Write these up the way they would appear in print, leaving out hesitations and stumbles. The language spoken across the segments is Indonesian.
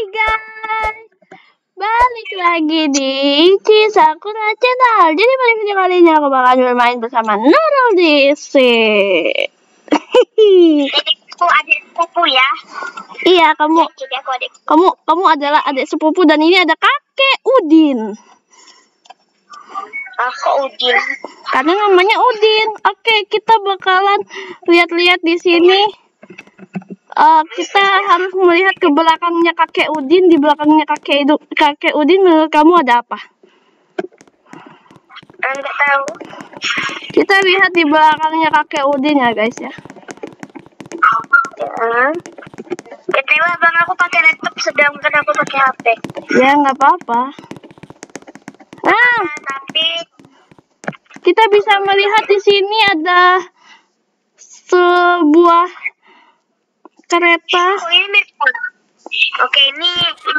guys, balik lagi di Sakura Channel. Jadi pada video kali ini aku bakal bermain bersama Nurul DC. Aku adik sepupu ya. Iya, kamu Jadi aku adik. kamu adalah adik sepupu dan ini ada kakek Udin. Aku Udin. Karena namanya Udin. Oke, kita bakalan lihat-lihat di sini. Kita harus melihat ke belakangnya kakek Udin. Di belakangnya kakek Udin, menurut kamu ada apa? Enggak tahu. Kita lihat di belakangnya kakek Udin ya guys ya. BTW bang, aku pakai laptop sedangkan aku pakai HP. Ya nggak apa-apa. Nah, Tapi kita bisa melihat di sini ada sebuah kereta. oh ini mirip. Oke, ini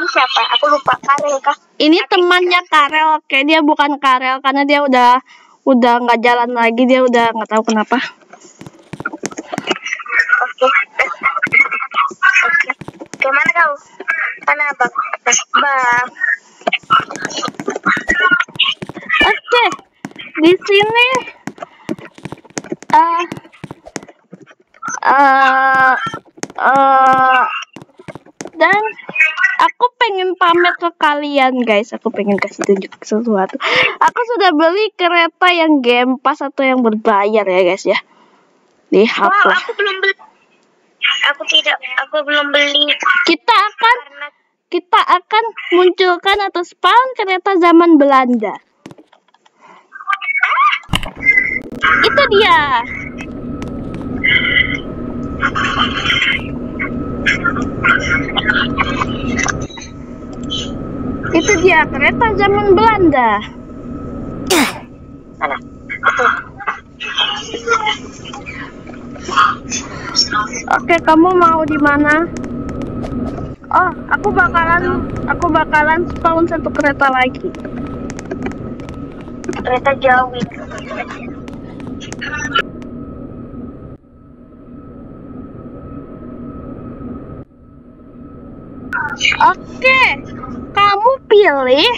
siapa? Aku lupa. Karel kah? Ini temannya Karel. Oke, dia bukan Karel karena dia udah nggak jalan lagi. Dia udah nggak tahu kenapa. Oke. Kemana kau? Mana bang? Bang. Oke, di sini dan aku pengen pamer ke kalian guys. Aku pengen kasih tunjuk sesuatu. Aku sudah beli kereta yang game pass atau yang berbayar ya guys ya. Lihat Wow, lah. aku belum beli. Aku belum beli. Kita akan munculkan atau spawn kereta zaman Belanda. Itu dia. Itu dia kereta zaman Belanda. Mana? Oke, kamu mau di mana? Oh, aku bakalan spawn satu kereta lagi. Kereta jauh itu. Oke, kamu pilih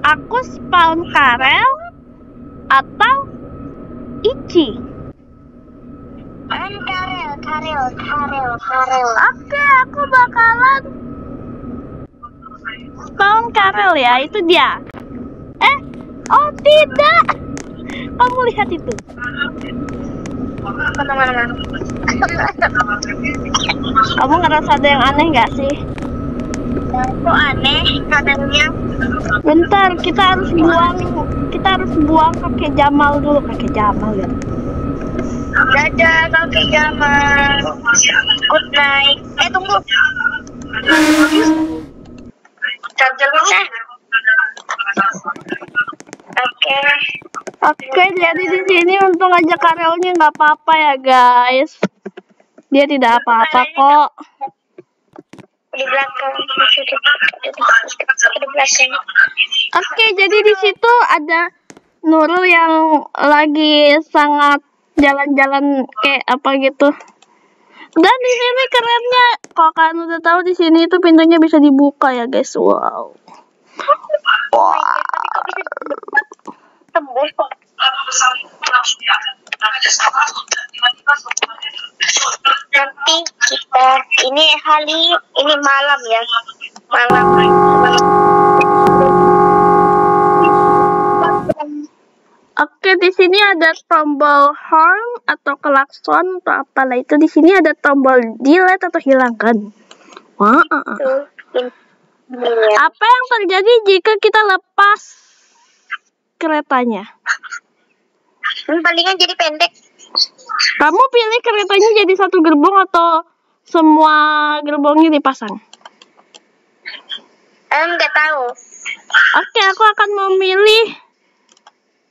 aku spawn Karel atau Ichi. Karel. Oke, aku bakalan spawn Karel ya, itu dia. Oh tidak, kamu lihat itu. Kemana-mana. Kamu ngerasa ada yang aneh nggak sih? Kok aneh katanya? Bentar, kita harus buang kakek Jamal dulu, kakek Jamal ya. Dadah kakek Jamal. Good night. Tunggu. Chargernya. Oke, jadi di sini untung aja Karelnya nggak apa-apa ya guys. Dia tidak apa-apa kok. Di belakang. Di belakang. Oke, jadi di situ ada Nurul yang lagi sangat jalan-jalan kayak apa gitu. Dan di sini kerennya, kalau kalian udah tahu di sini itu pintunya bisa dibuka ya guys. Wow. Tembus kok. Nanti kita ini malam ya. Malam. Oke, di sini ada tombol horn atau klakson atau apalah itu. Di sini ada tombol delete atau hilangkan. Wah. Apa yang terjadi jika kita lepas keretanya? Palingan jadi pendek. Kamu pilih keretanya jadi satu gerbong atau semua gerbongnya dipasang? Enggak tahu. Oke, aku akan memilih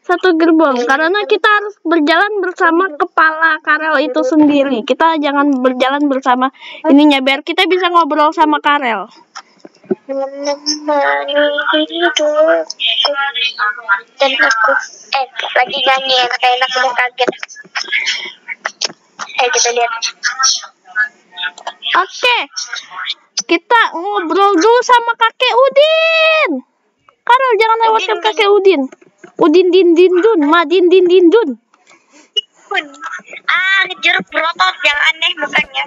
satu gerbong karena kita harus berjalan bersama kepala Karel itu sendiri. Kita jangan berjalan bersama ininya biar kita bisa ngobrol sama Karel. Dan aku lagi nyanyi enak-enak udah kaget. Kita lihat. Oke, Kita ngobrol dulu sama kakek Udin. Karel, jangan lewatkan kakek Udin. Udin din din dun, ma din din din dun. Jeruk berotot yang aneh mukanya.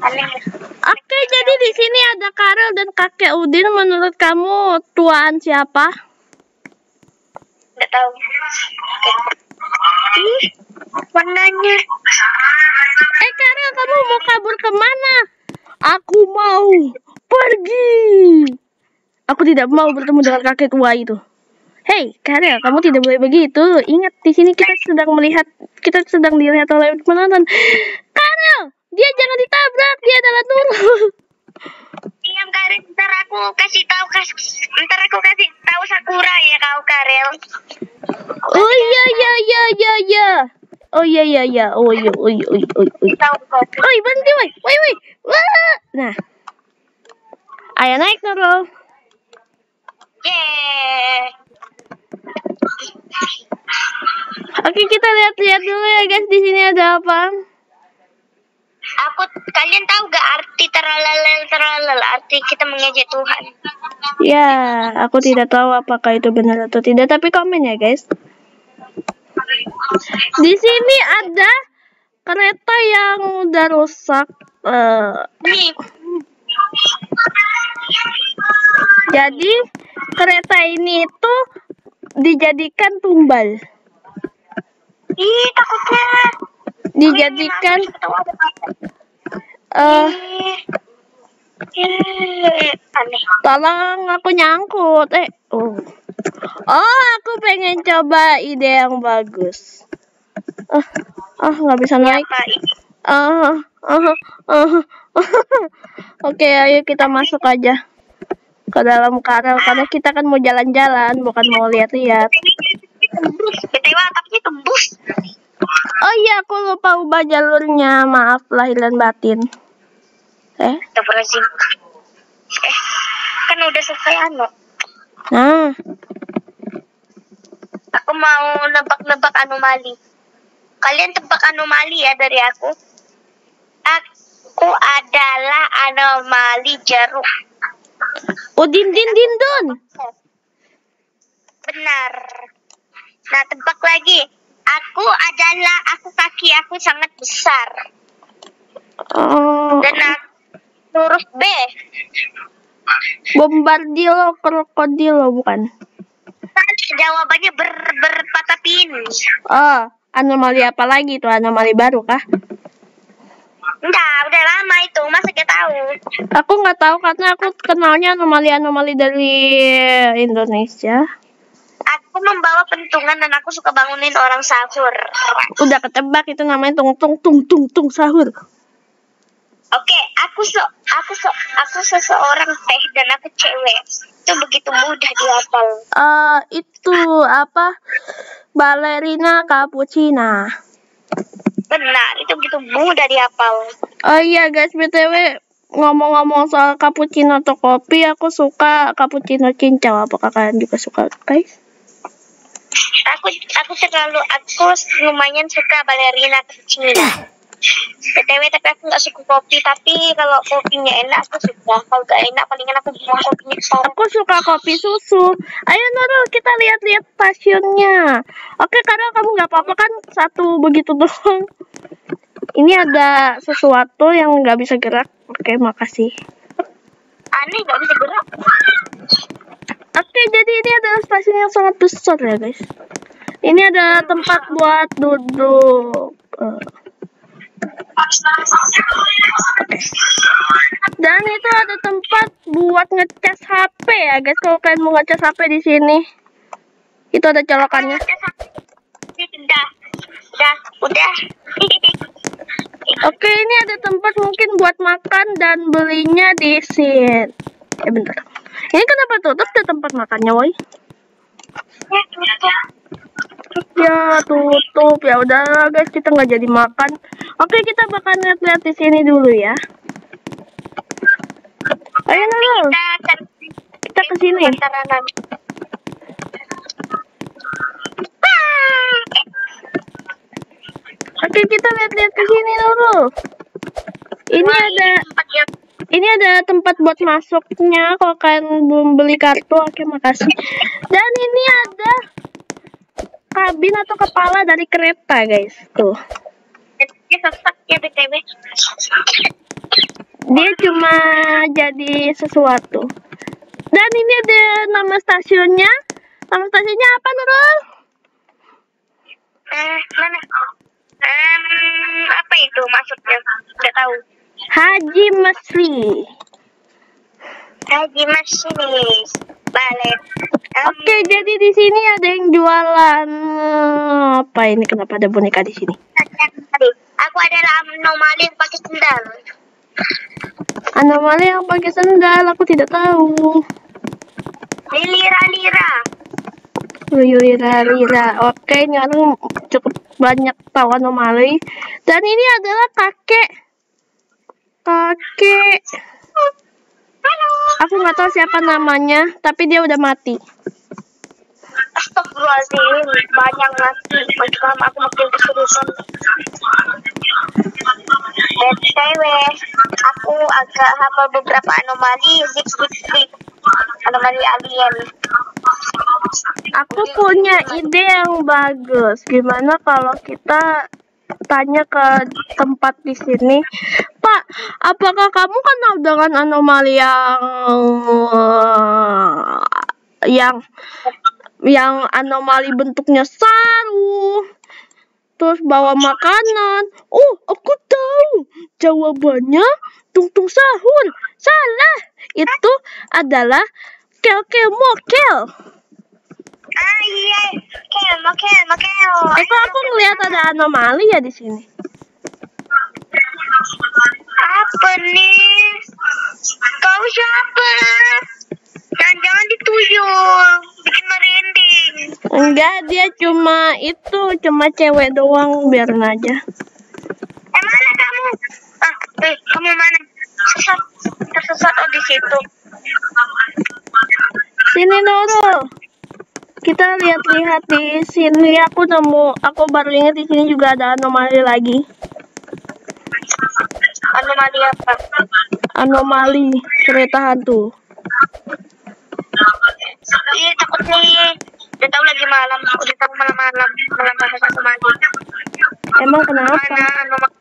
Aneh. Oke, jadi di sini ada Karel dan kakek Udin. Menurut kamu tuaan siapa? Nggak tahu. Ih, warnanya. Karel, kamu mau kabur kemana? Aku mau pergi. Aku tidak mau bertemu dengan kakek tua itu. Hei, Karel, kamu tidak boleh begitu. Ingat, di sini kita sedang dilihat oleh penonton. Karel, dia jangan ditabrak. Dia adalah Nurul. Diam, Karel. Ntar aku kasih tahu Sakura ya kau, Karel. Oh iya. Oh iya. Tahu kau. Oi, berhenti, woi. Wah. Nah. Ayo naik, Nurul. Yeay. Oke, kita lihat-lihat dulu ya, guys. Di sini ada apa? Kalian tahu gak arti terlalal, arti kita mengejek Tuhan? Ya, aku tidak tahu apakah itu benar atau tidak, tapi komen ya, guys. Di sini ada kereta yang udah rusak. Nih. Jadi kereta ini itu dijadikan tumbal. Ih, takutnya. Dijadikan aneh. tolong aku nyangkut. Aku pengen coba ide yang bagus. Nggak bisa naik. Oke, ayo kita masuk aja ke dalam Karel, karena kita kan mau jalan-jalan, bukan mau lihat-lihat. BTW atapnya tembus. Oh iya, aku lupa ubah jalurnya. Maaf lahir dan batin. Astagfirullahaladzim. Kan udah selesai Nah. Aku mau nebak-nebak anomali. Kalian tebak anomali ya dari aku. Aku adalah anomali jeruk. Udin din din dun. Benar. Nah, tebak lagi. Aku kaki aku sangat besar. Dan aku huruf B. Bombardilo krokodilo bukan? Jawabannya berpatapin. Anomali apa lagi tuh? Anomali baru kah? Enggak, udah lama itu. Masa kita tahu? Aku nggak tahu karena aku kenalnya anomali dari Indonesia. Aku membawa pentungan dan aku suka bangunin orang sahur. Udah ketebak, itu namanya tung sahur. Oke, aku seseorang teh dan aku cewek. Itu begitu mudah dihafal. Itu apa? Balerina cappuccina. Benar, itu begitu mudah dihafal. Oh iya guys, BTW ngomong-ngomong soal cappuccino atau kopi, aku suka cappuccino cincau. Apakah kalian juga suka, guys? Aku lumayan suka balerina cappuccino. BTW tapi aku nggak suka kopi, tapi kalau kopinya enak aku suka. Kalau nggak enak palingan aku buang kopinya. Aku suka kopi susu. Ayo Nurul, kita lihat-lihat stasiunnya. Oke, karena kamu nggak apa-apa kan satu begitu doang. Ini ada sesuatu yang nggak bisa gerak. Oke, makasih. Aneh nggak bisa gerak. Oke, jadi ini adalah stasiun yang sangat besar ya guys. Ini ada tempat buat duduk. Dan itu ada tempat buat ngecas HP ya guys. Kalau kalian mau ngecas HP di sini, itu ada colokannya. Udah. Oke, ini ada tempat mungkin buat makan dan belinya di sini. Bentar. Ini kenapa tutup tuh tempat makannya, woi? Ya tutup. Ya udah guys, kita nggak jadi makan. Oke, kita bakal lihat-lihat di sini dulu ya. Ayo Nurul, kita ke sini. Oke, kita lihat-lihat ke sini Nurul. Ini ada Ini ada tempat buat masuknya kalau kalian belum beli kartu. Oke, makasih. Dan ini ada kabin atau kepala dari kereta, guys. Tuh. Dia sesak ya BTW. Dia cuma jadi sesuatu. Dan ini ada nama stasiunnya. Nama stasiunnya apa, Nurul? Mana? Apa itu maksudnya? Nggak tahu. Haji Mesri. Haji Mesri. Balik. Oke, jadi di sini ada yang jualan apa ini? Kenapa ada boneka di sini? Aku adalah anomali yang pakai sendal. Anomali yang pakai sendal, aku tidak tahu. Lira-lira. Lira-lira. Oke, ini orang cukup banyak tahu anomali. Dan ini adalah kakek. Halo. Aku nggak tahu siapa namanya, tapi dia udah mati. Astagfirullahaladzim, banyak mati. Macam aku makin kesurupan. BTW, aku agak hafal beberapa anomali. Zik. Anomali alien. Aku punya ide yang bagus. Gimana kalau kita tanya ke tempat di sini, Pak, apakah kamu kenal dengan anomali yang anomali bentuknya saru, terus bawa makanan? Oh, aku tahu. Jawabannya tungtung sahur. Salah. Itu adalah kel mokel. Ah iya, mokel. Kok aku ngelihat ada anomali ya di sini? Apa nih? Kau siapa? Jangan dituyul, bikin merinding. Enggak, dia cuma cewek doang, biarin aja. Mana kamu? Kamu mana? Tersesat di situ. Sini Nurul. Kita lihat-lihat di sini. Aku baru ingat di sini juga ada anomali lagi. Anomali apa? Anomali kereta hantu. Iya, takut nih. Udah tahu lagi malam. Udah tahu malam bahas anomali. Emang kenapa? Mana anomali?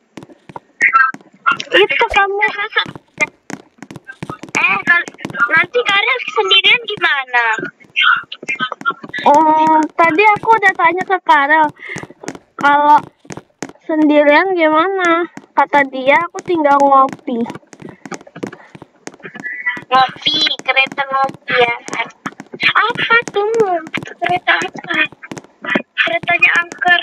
Itu kamu. Nanti Karel sendirian gimana? Tadi aku udah tanya ke Karel, kalau sendirian gimana? Kata dia aku tinggal ngopi. Ngopi, kereta ngopi ya kan? Apa tuh? Kereta apa? Keretanya angker.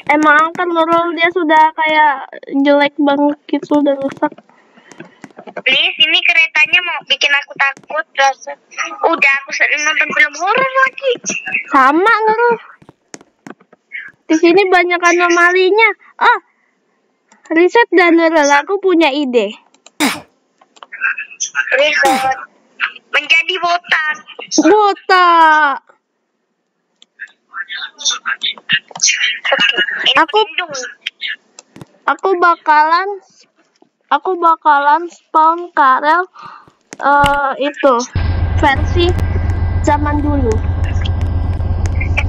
Emang angker Nurul, dia sudah kayak jelek banget gitu, udah rusak. Please, ini keretanya mau bikin aku takut. Udah aku sering nonton film horor lagi. Sama Nurul. Di sini banyak anomalinya. Riset dan Nurul, aku punya ide. Riset. Menjadi botak. Aku bakalan spawn Karel itu versi zaman dulu.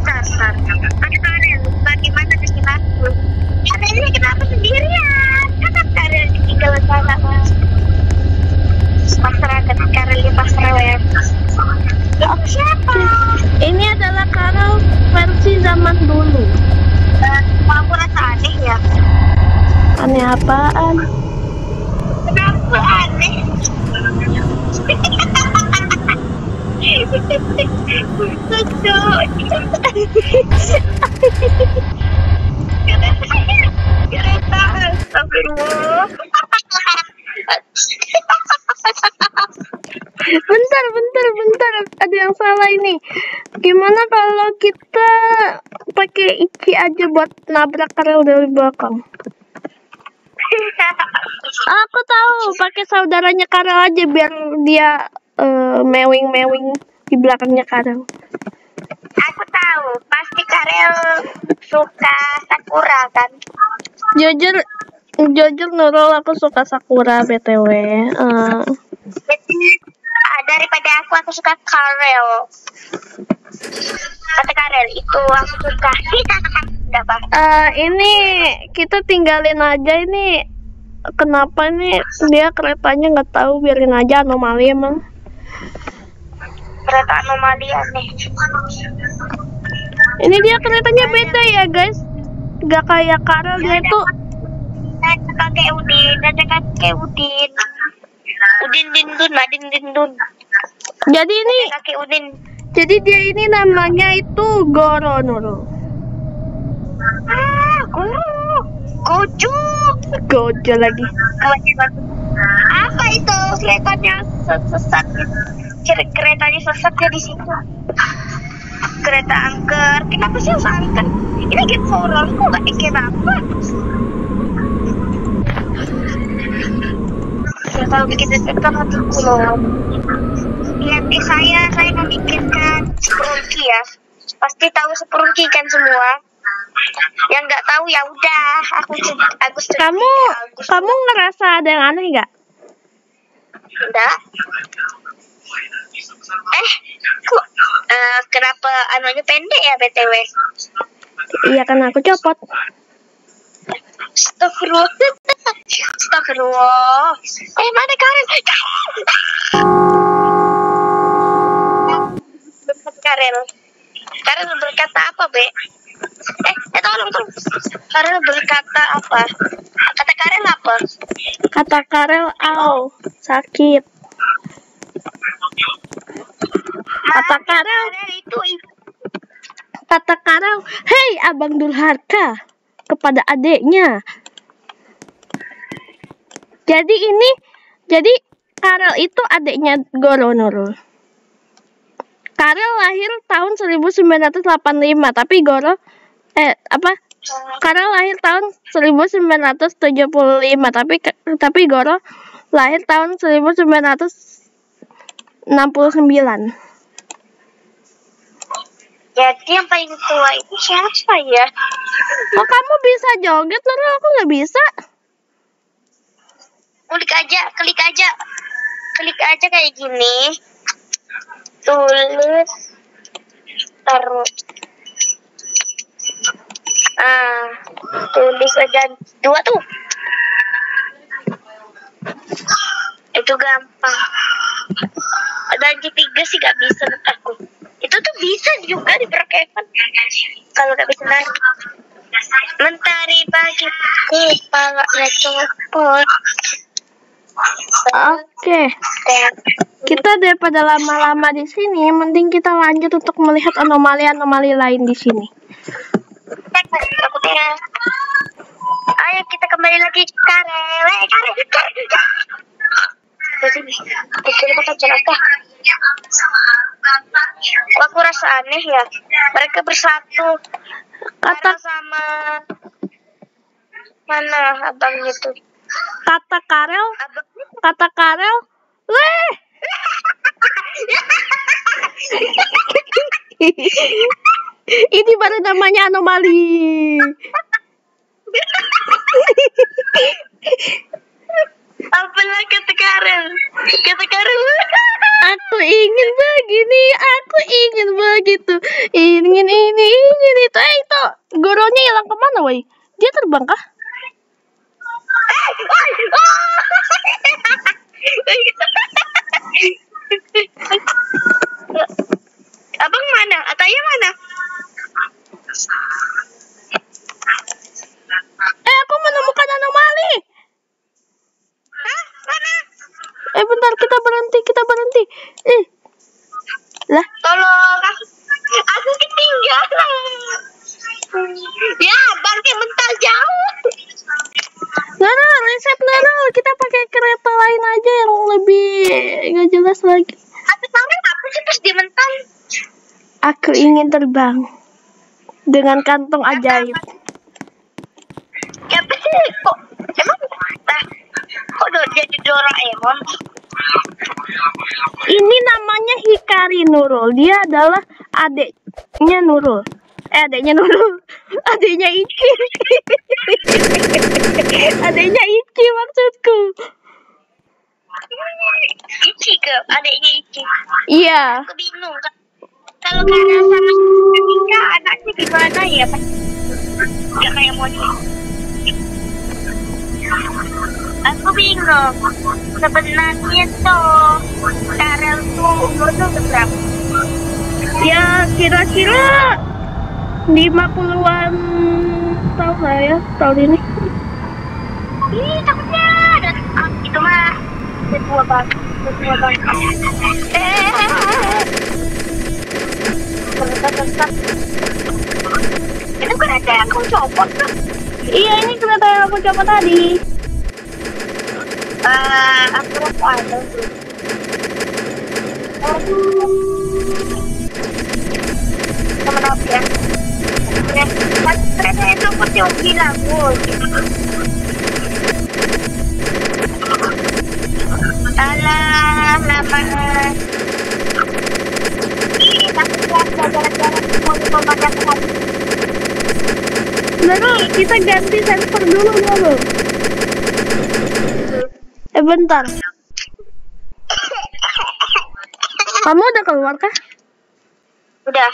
Sabar. Ada Karel. Bagaimana dengan aku? Karelnya kenapa sendirian? Kenapa Karel ditinggal sama masyarakat? Karelnya pasrah. Siapa? Ini adalah Karel versi zaman dulu. Aku rasa aneh ya. Aneh apaan? Kenapa aneh? Kereta, astagfirullah. Bentar, ada yang salah ini. Gimana kalau kita pakai Iki aja buat nabrak Karel dari belakang? Aku tahu, pakai saudaranya Karel aja biar dia mewing di belakangnya Karel. Aku tahu, pasti Karel suka Sakura kan? Jujur Nurul, aku suka Sakura BTW. Daripada aku suka Karel. Kata Karel itu aku suka. Enggak apa. Ini kita tinggalin aja ini. Kenapa nih dia keretanya nggak tahu, biarin aja anomali emang. Kereta anomali aneh. Ini dia keretanya beda ya guys. Gak kayak Karel, dia itu kakek Udin. Udin Dindun. Jadi ini kakek Udin. Jadi dia ini namanya itu Goro Nurul. Gojo lagi. Apa itu keretanya sesat? Keretanya sesat ya di situ. Kereta angker. Kenapa sih harus angker? Ini game horror kok gak game apa? Saya tahu bikin detektor hatiku loh. Lihat saya memikirkan Sprunky ya. Pasti tahu Sprunky kan semua. Yang nggak tahu ya udah, aku kamu ngerasa ada yang aneh nggak? Enggak. Kok kenapa anunya pendek ya BTW? Iya kan aku copot. Astagfirullah. Mana Karen? Karen berkata apa, Be? Tolong. Karen berkata apa? Kata Karen apa? Kata Karel, au, sakit. Kata Karel, hei Abang Durhaka, kepada adeknya. Jadi Karel itu adeknya Goro Nurul. Karel lahir tahun 1985, tapi Karel lahir tahun 1975, tapi Goro lahir tahun 1969. Jadi yang paling tua itu siapa ya? Oh, kamu bisa joget, Nurul, aku nggak bisa. Klik aja kayak gini. Tulis taruh. Tulis aja 2 tuh. Itu gampang. Ada G3 sih gak bisa menurut aku. Itu tuh bisa juga di Brookhaven. Kalau gak bisa naik. Mentari pagi kepalanya copot. Oke. Kita daripada lama-lama di sini, mending kita lanjut untuk melihat anomali-anomali lain di sini. Ayo kita kembali lagi ke Karel. Aku rasa aneh ya. Mereka bersatu. Kata sama mana abangnya tuh? Kata Karel, weh. Ini baru namanya anomali. Apalah kata Karel? Aku ingin begini, aku ingin begitu, ingin ini, ingin itu. Itu Goronya hilang kemana, woi? Dia terbang kah? Abang mana? Ataya mana? Aku menemukan anomali. Mana? Bentar, kita berhenti. Lah, tolong, aku ketinggalan. Ya, bangke mental jauh. Reset kita pakai kereta lain aja yang lebih gak jelas lagi. Tapi tahu apa sih terus dia mental? Aku ingin terbang dengan kantong ajaib. Ya kok emang kok jadi Doraemon? Ini namanya Hikari Nurul. Dia adalah adiknya Nurul. Adiknya Ichi. Adanya Ichi maksudku. Ichi ke adiknya Ichi. Iya. Aku bingung kalau karena sama Ika anaknya gimana ya Pak? Gak kayak monyet. Aku bingung. Sebenarnya tuh Karel tuh umurnya berapa? Ya kira-kira 50-an tahun lah ya tahun ini. Ih takutnya ada itu mah tua banget. Bentar. Itu kan ada yang aku copot tuh. Iya ini kereta yang aku coba tadi. Aku ada tuh. Temen apa ya? Kereta itu aku tiap bilang, alah, nama. Ih, takutnya jalan-jalan semua di pemandangan. Nurul, kita ganti server dulu Nurul. Bentar. Kamu udah keluar kah? Udah.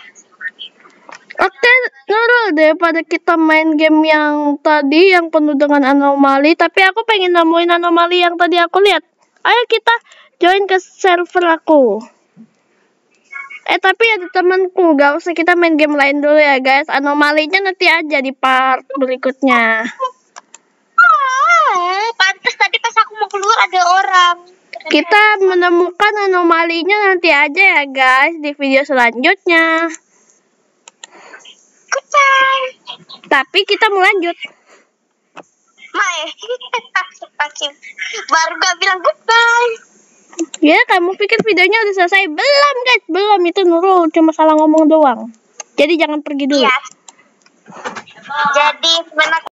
Oke, Nurul, daripada kita main game yang tadi yang penuh dengan anomali, tapi aku pengen nemuin anomali yang tadi aku lihat. Ayo kita join ke server aku. Tapi ada temanku, gak usah kita main game lain dulu ya guys. Anomalinya nanti aja di part berikutnya. Pantes tadi pas aku mau keluar ada orang. Kita menemukan anomalinya nanti aja ya guys di video selanjutnya. Goodbye. Tapi kita mau lanjut. Mai. Baru gak bilang goodbye. Ya, kamu pikir videonya udah selesai? Belum guys, belum. Itu Nurul cuma salah ngomong doang. Jadi jangan pergi dulu. Iya. Jadi sebenarnya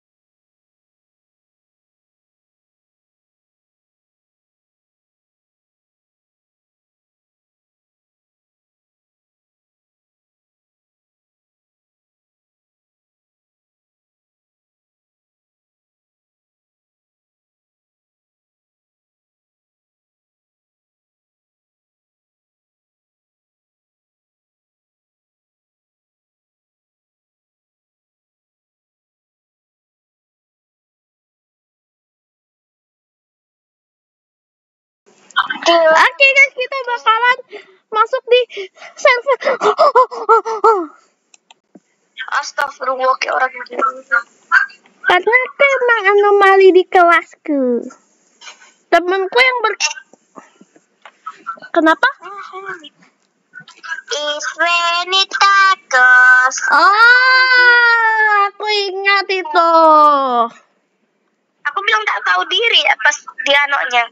Oke guys, kita bakalan masuk di server. astagfirullah kayak orang gila. Karena memang anomali di kelasku. Temanku yang Kenapa? Isvenitakus. Oh, aku ingat itu. Aku bilang tak tahu diri pas di anaknya.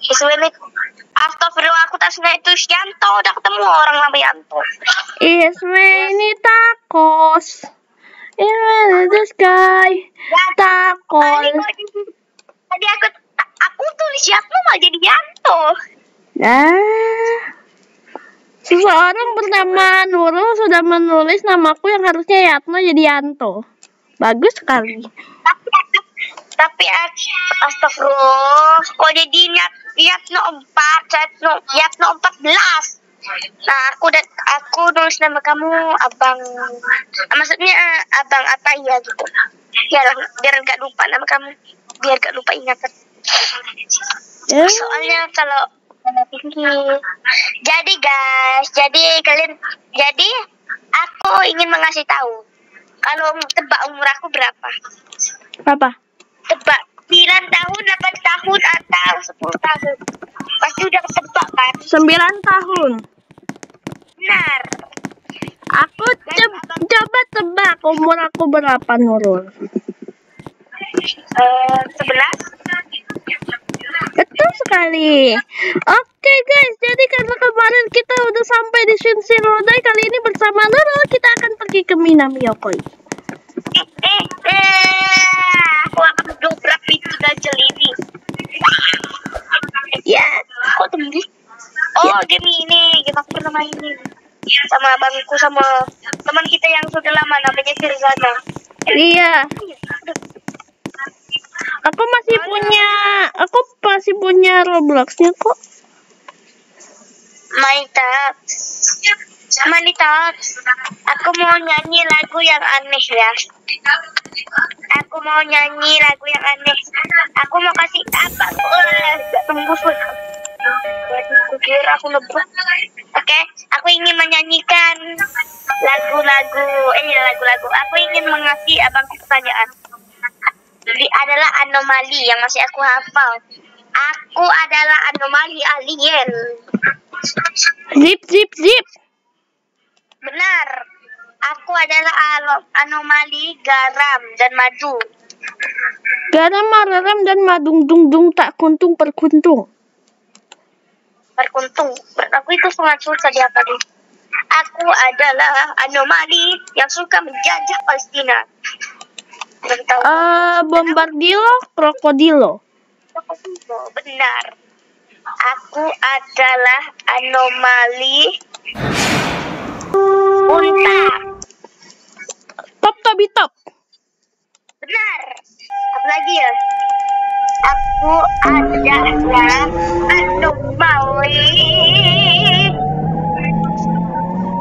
Isvenit. Astagfirullah aku tasnya itu Yanto. Udah ketemu orang namanya Yanto. Isvenitakus. In the sky. Takol. Tadi aku tulis Yatno malah jadi Yanto. Nah, seseorang bernama Nurul sudah menulis namaku yang harusnya Yatno jadi Yanto. Bagus sekali. Tapi astagfirullah, kok jadi Yatno 4, Yatno 14. Nah, aku nulis nama kamu Abang, maksudnya Abang apa ya gitu. Biar gak lupa nama kamu, biar gak lupa ingatan. Soalnya kalau tinggi. Jadi guys, jadi aku ingin mengasih tahu kalau tebak umur aku berapa. Apa? Tebak 9 tahun, 8 tahun atau 10 tahun. Pasti udah ketebak kan? 9 tahun. Benar. Aku coba tebak umur aku berapa, Nurul. 11. Betul sekali. Oke guys, jadi karena kemarin kita udah sampai di Shinshirodai, kali ini bersama Nurul kita akan pergi ke Minami-Yokoi. Aku akan dobrak pintu Dajjal ini. Ya. Kok tembus? Oh, game ini, game aku pernah main ini. Sama abangku, sama teman kita yang sudah lama namanya Firzana. Iya. Aku masih punya Robloxnya kok. Manita, aku mau nyanyi lagu yang aneh ya. Aku mau nyanyi lagu yang aneh. Aku mau kasih apa? Gak tembus. Kukira aku lebih. Oke, aku ingin menyanyikan lagu-lagu. Aku ingin mengasih abang pertanyaan. Ini adalah anomali yang masih aku hafal. Aku adalah anomali alien. Zip. Benar. Aku adalah anomali garam dan madu. Garam, mararam, dan madung dung tak kuntung perkuntung. Berkuntung. Aku itu sangat susah dihafalin. Aku adalah anomali yang suka menjajah Palestina. Bombardilo, krokodilo. Benar. Aku adalah anomali unta. Top. Benar. Apa lagi ya? Aku adalah anomali.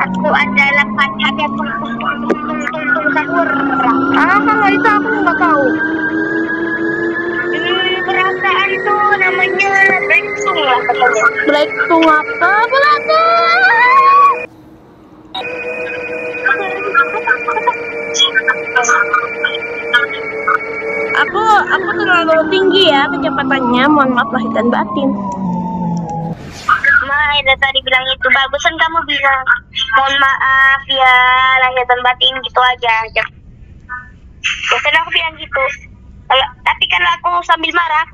Aku adalah pacar yang tung sahur. Kalau itu aku nggak tahu. Perasaan tuh namanya breakthrough lah katanya. Breakthrough apa? Aku terlalu tinggi ya kecepatannya. Mohon maaf lahir dan batin. Ada tadi bilang itu bagusan kamu bilang mohon maaf ya lahir dan batin gitu aja. Biasanya aku bilang gitu. Tapi kalau aku sambil marah,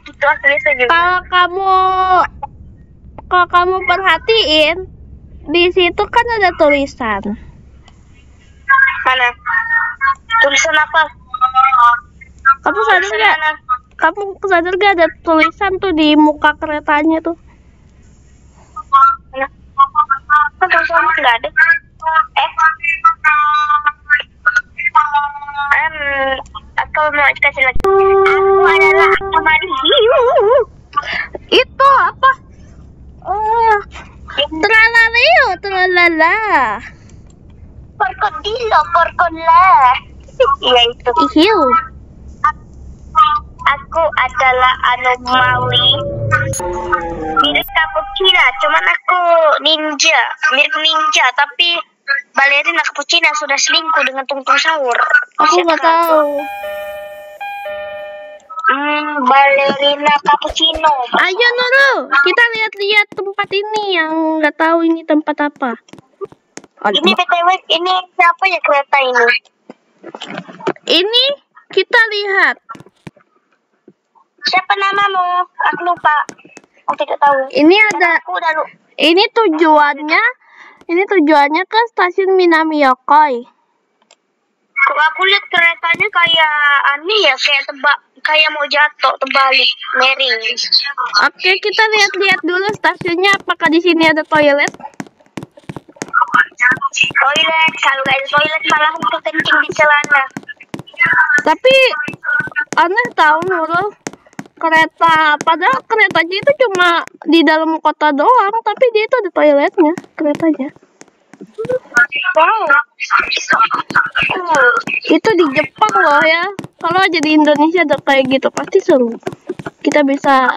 gitu biasa juga. Kalau kamu perhatiin di situ kan ada tulisan. Mana? Tulisan apa? Kamu sadar gak ada tulisan tuh di muka keretanya tuh? Mana? Nggak ada. Aku mau kasih lagi. Aku adalah anomali. Itu apa? Tralala. Porkola. Iya itu. Ihiu. Aku adalah anomali mirip cappuccino, cuman aku mirip ninja, tapi balerina cappuccino sudah selingkuh dengan tungtung sahur. Aku nggak tahu. Balerina cappuccino. Ayo Nurul, kita lihat-lihat tempat ini yang nggak tahu ini tempat apa. Ini BTW, ini siapa ya kereta ini? Ini kita lihat. Siapa namamu? Aku lupa. Aku tidak tahu. Ini ada. Ini tujuannya ke stasiun Minami Yokoi. Kok aku lihat keretanya kayak aneh ya, kayak mau jatuh, terbalik, miring. Oke, kita lihat-lihat dulu stasiunnya. Apakah di sini ada toilet? Toilet, kalau nggak ada toilet malah untuk kencing di celana. Tapi aneh tahu Nurul. Padahal keretanya itu cuma di dalam kota doang, tapi dia itu ada toiletnya, keretanya. Wow. Itu di Jepang loh ya. Kalau aja di Indonesia ada kayak gitu pasti seru. Kita bisa.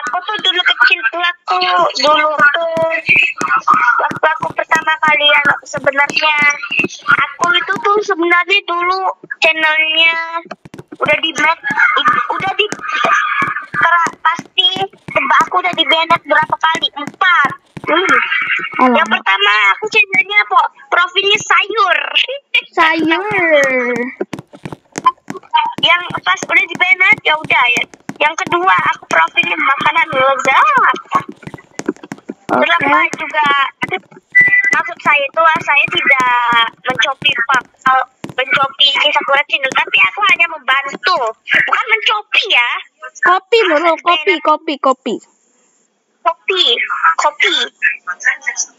Aku tuh dulu kecil tuh waktu aku pertama kali sebenarnya aku itu tuh sebenarnya dulu channelnya pasti aku udah di banned berapa kali? 4. Yang pertama aku channelnya profilnya sayur. Yang pas udah di banned ya udah ya. Yang kedua aku profilnya makanan lezat. Terus juga maksud saya itu saya tidak mencopi kisah Sakura Channel, tapi aku hanya membantu, bukan mencopi ya. Kopi Nurul, kopi.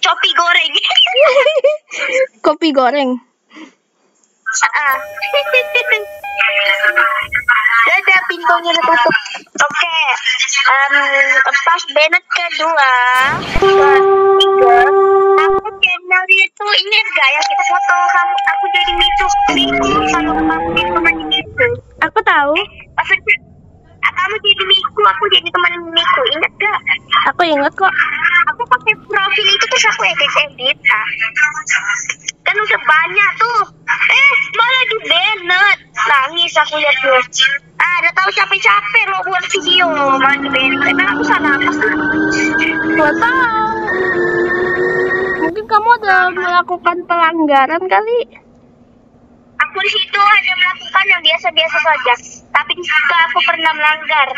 Kopi goreng. Kok kopi goreng. Dadah, pintunya ditutup. Oke. Pas Bennett kedua, ketiga, aku channel itu ingat gak yang kita foto kamu aku jadi Miku kalau kamu jadi teman Miku. Aku tahu. Maksudnya kamu jadi Miku, aku jadi teman Miku. Ingat gak? Aku ingat kok. Aku pakai profil itu terus aku edit. Kan udah banyak tuh. Malah di Bennett. Nangis aku lihat tuh. Udah tahu capek-capek lo buat video malah di Bennett. Emang aku salah apa sih? Gak tahu. Mungkin kamu udah melakukan pelanggaran kali. Aku di situ hanya melakukan yang biasa-biasa saja. Tapi di situ aku pernah melanggar,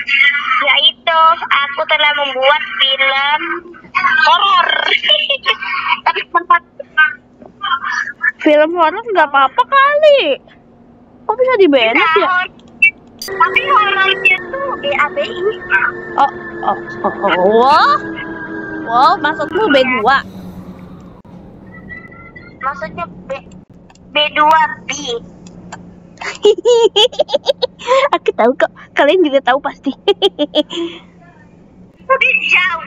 yaitu aku telah membuat film horor. Tapi sempat Film horor nggak apa-apa kali. Kok bisa di Bennett ya? Tapi horornya tuh BABI. Wow, maksudmu B2? Maksudnya B2B. Aku tahu kok. Kalian juga tahu pasti. Udah jauh.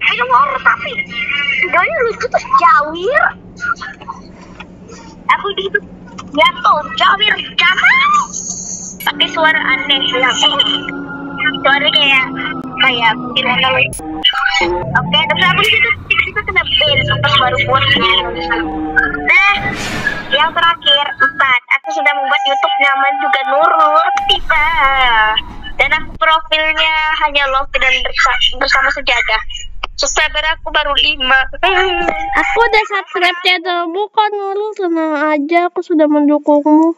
Film horor tapi videonya lucu terus jawir. Aku di itu jatuh jawir jaman. Pakai suara aneh yang suara kayak gimana lo? Oke, terus aku di situ kena ban pas baru buat video. Nah, yang terakhir 4, aku sudah membuat YouTube nyaman juga Nurul tiba. Dan aku profilnya hanya Love dan bersama sejadah. Subscriber aku baru 5. Aku udah subscribe channelmu kok Nurul, tenang aja, aku sudah mendukungmu.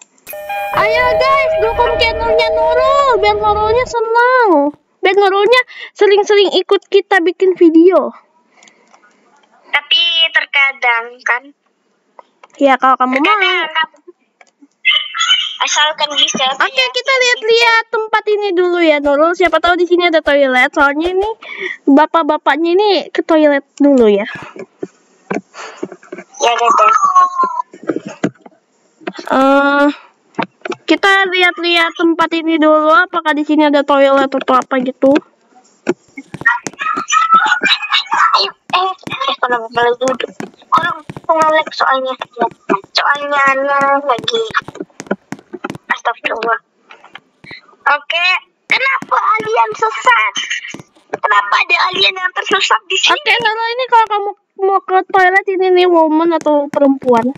Ayo guys, dukung channelnya Nurul, biar Nurulnya senang. Biar Nurulnya sering-sering ikut kita bikin video. Tapi terkadang kan. Ya kalau kamu mau. Asalkan bisa. Oke, kita lihat-lihat tempat ini dulu ya Nurul. Siapa tahu di sini ada toilet. Soalnya ini bapak-bapaknya ini ke toilet dulu ya. Ya deh. Kita lihat-lihat tempat ini dulu. Apakah di sini ada toilet atau apa gitu? Kalau boleh duduk. Kalau ngelek soalnya lagi. Astagfirullah. Oke, kenapa alien sesat? Kenapa ada alien yang tersesat di sini? Oke, Nurul, ini kalau kamu mau ke toilet ini nih woman atau perempuan?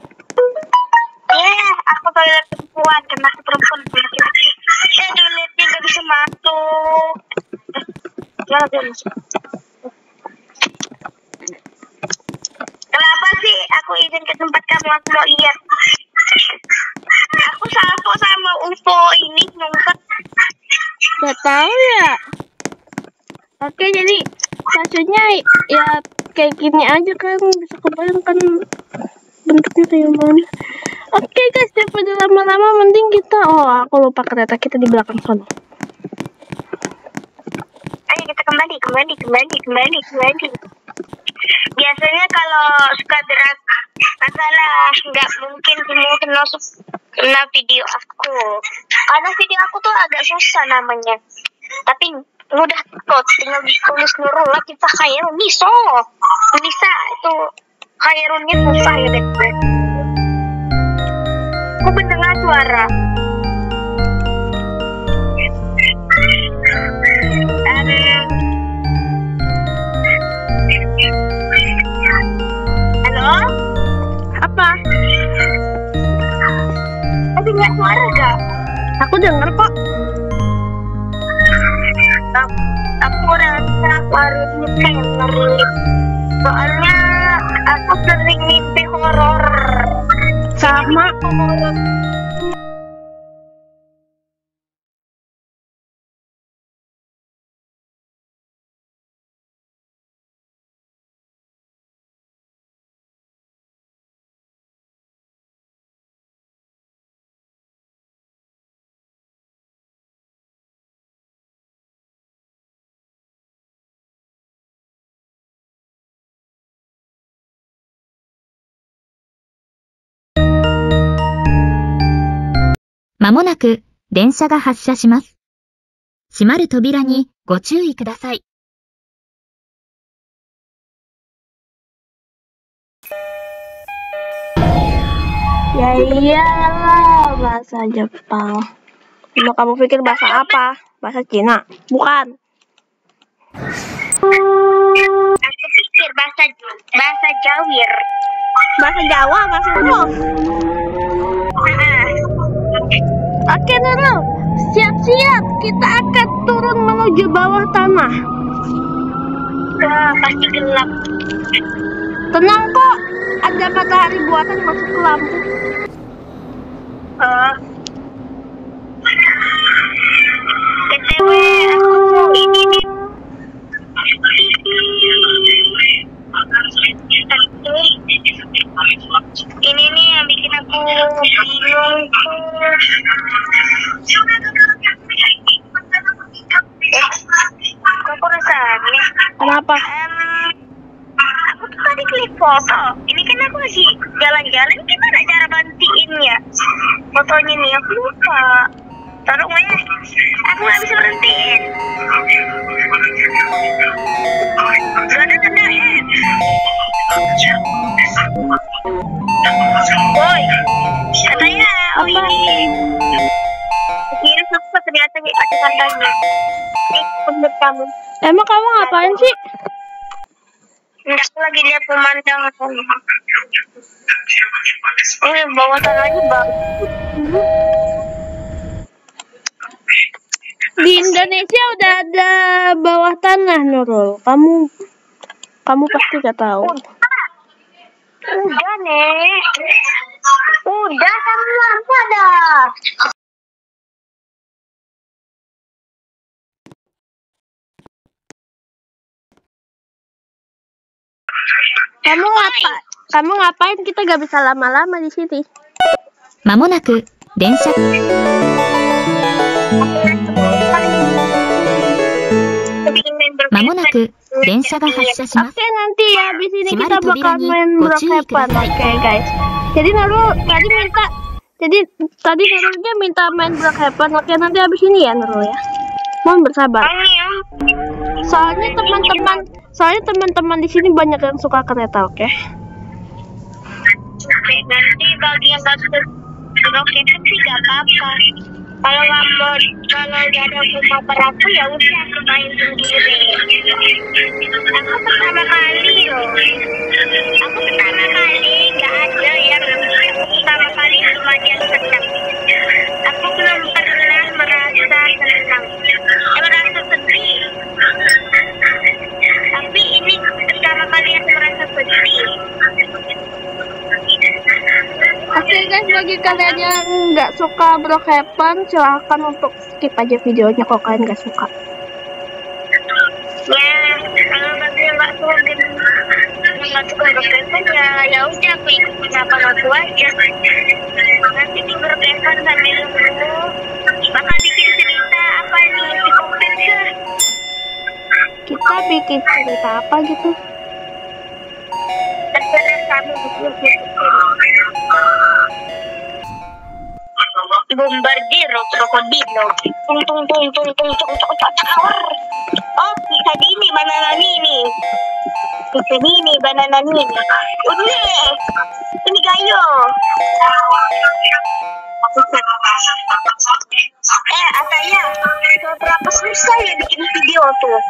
Aku toilet perempuan karena aku perempuan. Toiletnya gak bisa masuk. Kenapa sih aku izin ke tempat kamu, aku mau lihat. Aku salvo sama UFO ini ngumpet. Gak tahu ya. Oke, jadi maksudnya ya kayak gini aja kan, bisa kebayangkan bentuknya kayak mana. Oke guys, daripada lama-lama mending kita aku lupa kereta kita di belakang sana. Ayo kita kembali. Biasanya kalau suka berat masalah nggak mungkin semua kena video aku. Karena video aku tuh agak susah namanya. Tapi mudah kok, tinggal tulis Nurul lah kita Khairun bisa itu Khairunnya susah ya deh. Aku mendengar suara. Halo? Apa? Tapi nggak suara gak? Aku denger kok. Aku rasa suaranya kayak ngeri. Soalnya aku sering mimpi horor. Sama. まもなく電車が発車します。閉まる扉にご注意ください。Ya iyalah, bahasa Jepang. Cuma kamu pikir bahasa apa? Bahasa Cina? Bukan. Aku pikir bahasa Jawir. Bahasa Jawa, bahasa Nurul. Oke Nurul, siap-siap. Kita akan turun menuju bawah tanah. Wah, pasti gelap. Tenang kok, ada matahari buatan masuk ke lampu. BTW, aku ini nih. Ini nih yang bikin aku bingung tuh. Kok aku rasa aneh? Kenapa? Aku tuh tadi klik foto. Ini kan aku lagi jalan-jalan. Gimana cara berhentiinnya? Fotonya nih aku lupa. Taruh nggak ya? Aku nggak bisa berhentiin. Gak ada tanda F. Woi, katanya ini. Kira aku ternyata ada tandanya. Menurut kamu? Emang kamu ngapain sih? Enggak, aku lagi lihat pemandangan. Ini bawah tanahnya bagus. Di Indonesia udah ada bawah tanah, Nurul. Kamu pasti gak tahu. Udah, Nek. Udah, kamu lampu ada. Kamu ngapain? Kita gak bisa lama-lama di sini. まもなく電車。まもなく電車が発車します。 Oke, nanti ya abis ini kita bakal main Brookhaven. Oke, guys. Jadi Nurul tadi Nurulnya minta main Brookhaven. Oke, nanti abis ini ya Nurul ya. Mohon bersabar. Soalnya teman-teman di sini banyak yang suka kereta, oke? Nanti bagi yang gak suka Brookhaven sih gak apa-apa. Kalau gak ada rumah beraku ya udah aku main sendiri. Aku pertama kali gak ada yang pertama kali lumayan senang. Aku belum pernah merasa senang. Merasa sedih. Tapi ini pertama kali aku merasa sedih. Oke guys, bagi kalian yang nggak suka Brookhaven, silahkan untuk skip aja videonya kalau kalian nggak suka. Ya, kalau bagi yang nggak suka Brookhaven ya udah aku ikutin apa aku aja. Nanti di Brookhaven sambil nunggu bakal bikin cerita apa nih si Kopin kah? Kita bikin cerita apa gitu? Terserah kamu bikin. Bombardir krokodilo. Tung tung tung tung tung tung tung tower. Oh, bisa ini banana ini. Bisa ini banana ini. Ini gayo. Ataya, berapa susah ya bikin video tuh.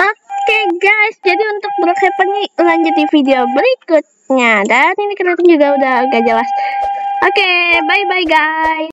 Oke guys, jadi untuk Brookhaven nih lanjut di video berikutnya. Dan ini kelihatan juga udah agak jelas. Oke, bye-bye guys.